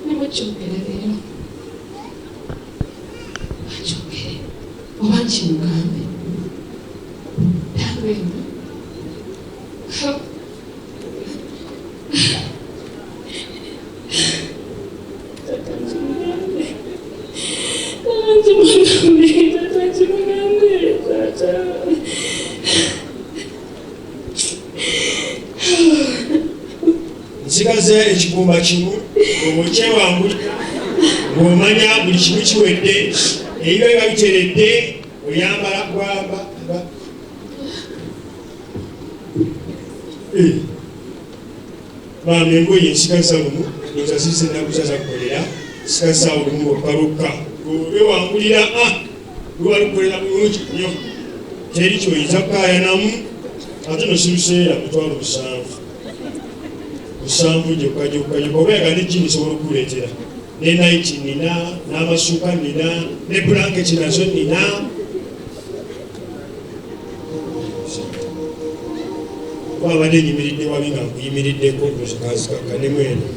Nemukyogera leero akyogere oba nkimugambe tagwemu nsigaze ekigumba kimu okyewangulira ng'omanya buli kimu kiwedde ebyo biba biteredde oyambala gwamba bambi engoye nsigaza lumu nza zise nakuzaza kukolera nsigaza olumu okaluka owewangulira lubalukolera bulungi nnyo teri kyoyinza kukayanamu ate nosiruseera mitwalo 7 gyokka obeega ne jini sobola okuleetera ne naiti nina n'amasuka nina ne blanketi nazo nina wabadde nyimiridde wabi nga nkuyimiriddeko nozikazikakkanemu eno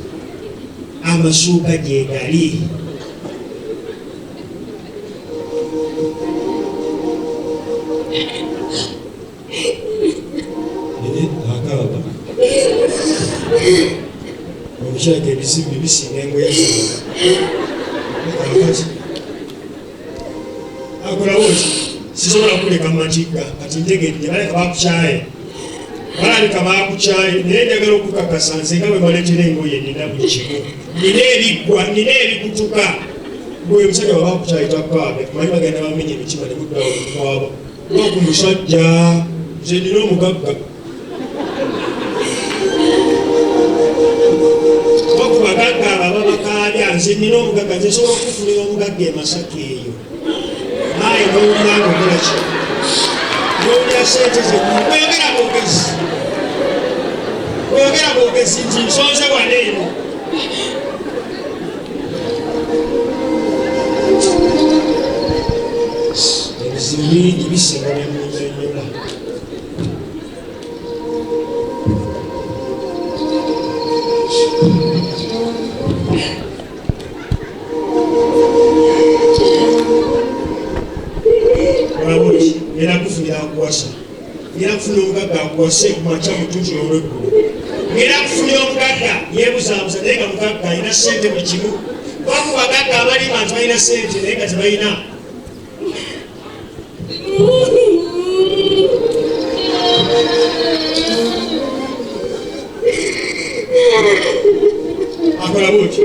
amasuuka gyegali akaba omukyaka ebizibu bisinga engoya akolawo ki sisobola kuleka matigga kati ntegedde baleka bakukyaye balabika bakukyaye naye njagala okukakasa nze nga bwe baletera engoye nina buli kimu nina ebiggwa nina ebikutuka gwe musajja baba bakukyaye takaabe manyi bagenda bamenya emitima ne muddawo okukwaba lwaku musajja nze nina omugagga bakubagagga ababa bakaabya nze nina omugagga nze sobola okufunira omugagga e Masaka eyo naye nowulanga okola ki nowulira sente ze kweyogera bwogezi nti nsonze wane eno ebizibu bingi bisinga byemunzenyola era kufunira akuwasa era kufunira omugagga akuwase kumakya mutuuti olw'eggulu era kufunira omugagga yeebuzaabuza naye nga mugagga alina ssente buli kimu waku bagagga abali bantu balina ssente naye nga tebalina akola bwoti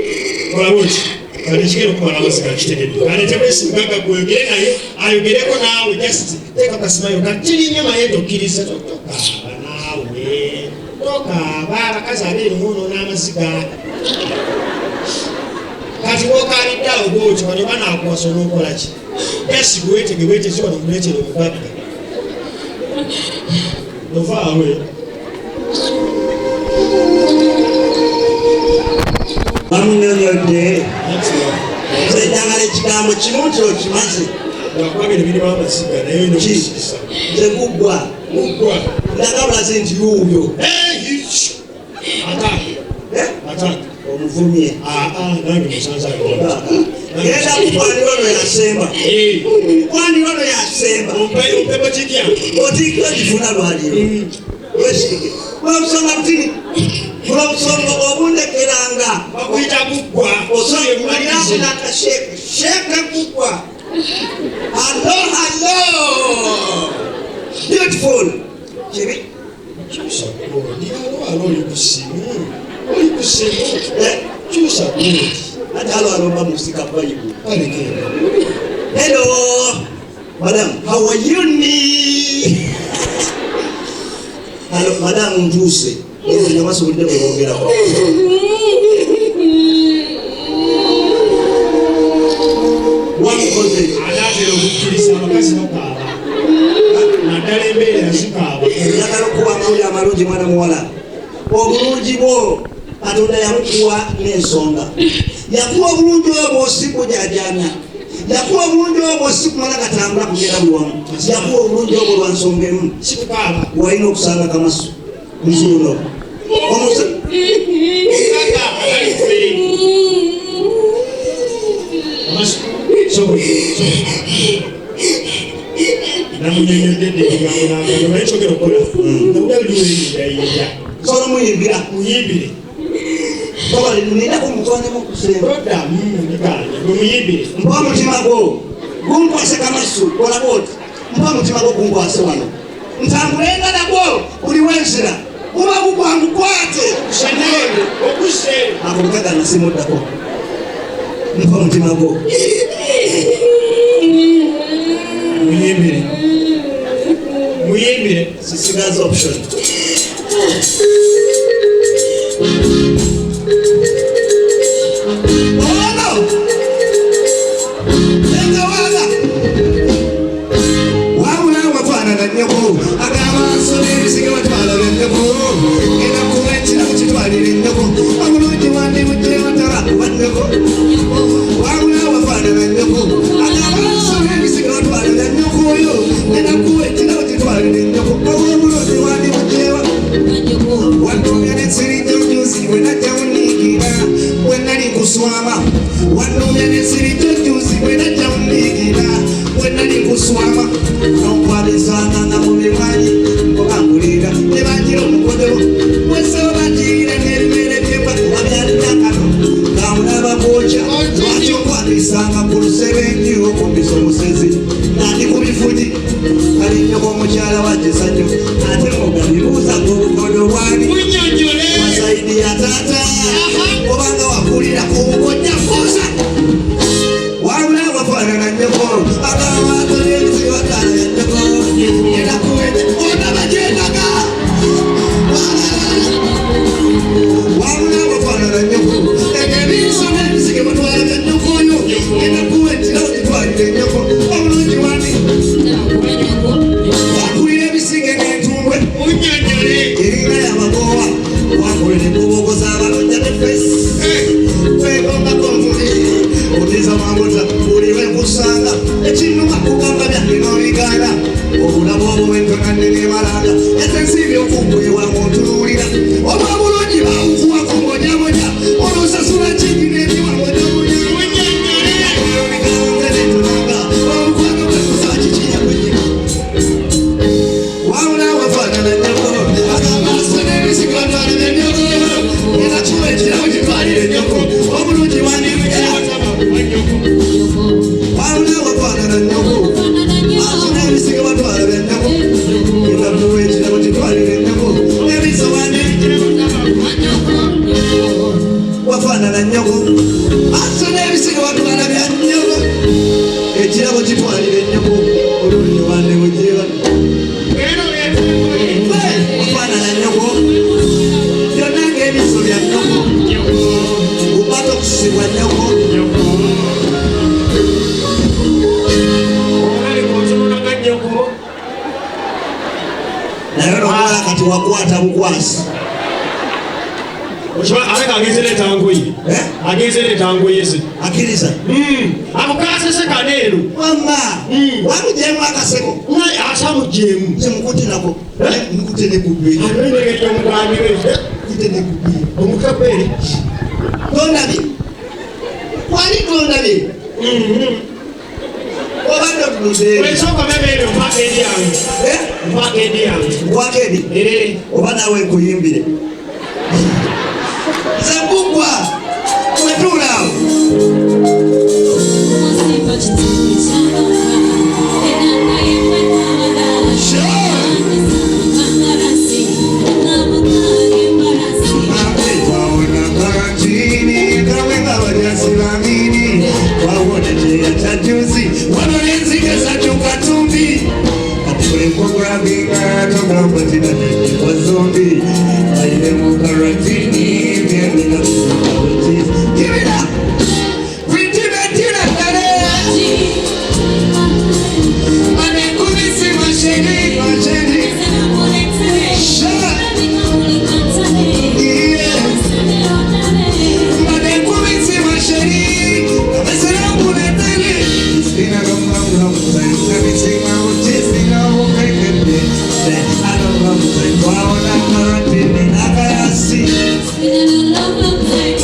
kale kigenda okumala amaziga kitegedde kale tekwesi mugagga gweyogere naye ayogereko naawe just teeka kasimayo katirinnyo naye tokkiriza tokaaba naawe tokaaba abakazi abeerimuno n'amaziga kati wookaalidde awo bwotyo bano banaakuwasa n'okola ki just bwetegesi wano kuleetera omugagga ovaawe bamunyonyodde nze njagala ekigambo kimu nti okimaze wakwabire birimu amaziga naye nokusiisa nze guggwa ndagabulaze nti yuuyo ataka omuvumye nange musanza genda kukwanira ono yasemba kwanira ono yasemba ompepo kitya otikira kifuna lwaliro wesige lwamusonga butini olwobusonga obundekeranga bakuyita kuggwa osobola nakasheke sheke kuggwa hello beautiful kibi kyusa kodi ate alo alomba musika Bible hello madam how are you hello madam ntuuse ezo nyamasubulidde bwebongerako wamukoze anaatera okukkiriza abakazi bakaaba naddala embeera zikaaba njagala okuba amawulire amalungi mwana muwala obulungi bwo Katonda yamukuwa n'ensonga yakuwa obulungi obwo si kujajana yakuwa obulungi obwo si kumala katambula kugenda bulwamu yakuwa obulungi obwo lwa nsonga emu sikukaaba walina okusanga kamaso nzuuno Solo muyimbira muyimbire. Baba nina kumutwane mu kusemba. Roda muyimbire. Mpa mutima go. Gumkwase kamasu kola boti. Mpa mutima go gumkwase wano. Ntambulenga nagwo uli wensira. Kuba kugwangu kwate. Shanene okuse. Akogaga nasimudako. Mpa mutima go. Muyimbire. Muyimbire. Sisiga's option. Love,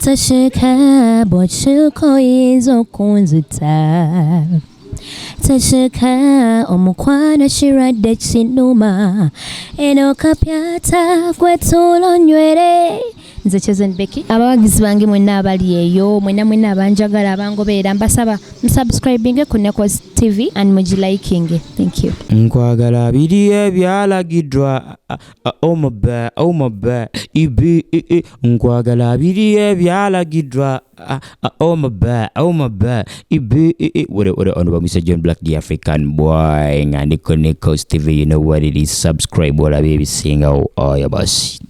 Tashika bochuko izo kunzuta Tashika omukwana shiradde kinuma eno kapyata kwetulo nywere nze Chosen Becky abawagizi bange mwenna abali eyo mwenna abanjagala abangobeera mbasaba subscribing ku NEKOZ TV and mugiliking. Thank you. Nkwagala abiri ebyalagiddwa omaba ibi nkwagala abiri ebyalagiddwa omaba ibi wore on Mr. John Black the African boy ngandiko NEKOZ TV. You know what it is. Subscribe wala baby singa oh ya basi.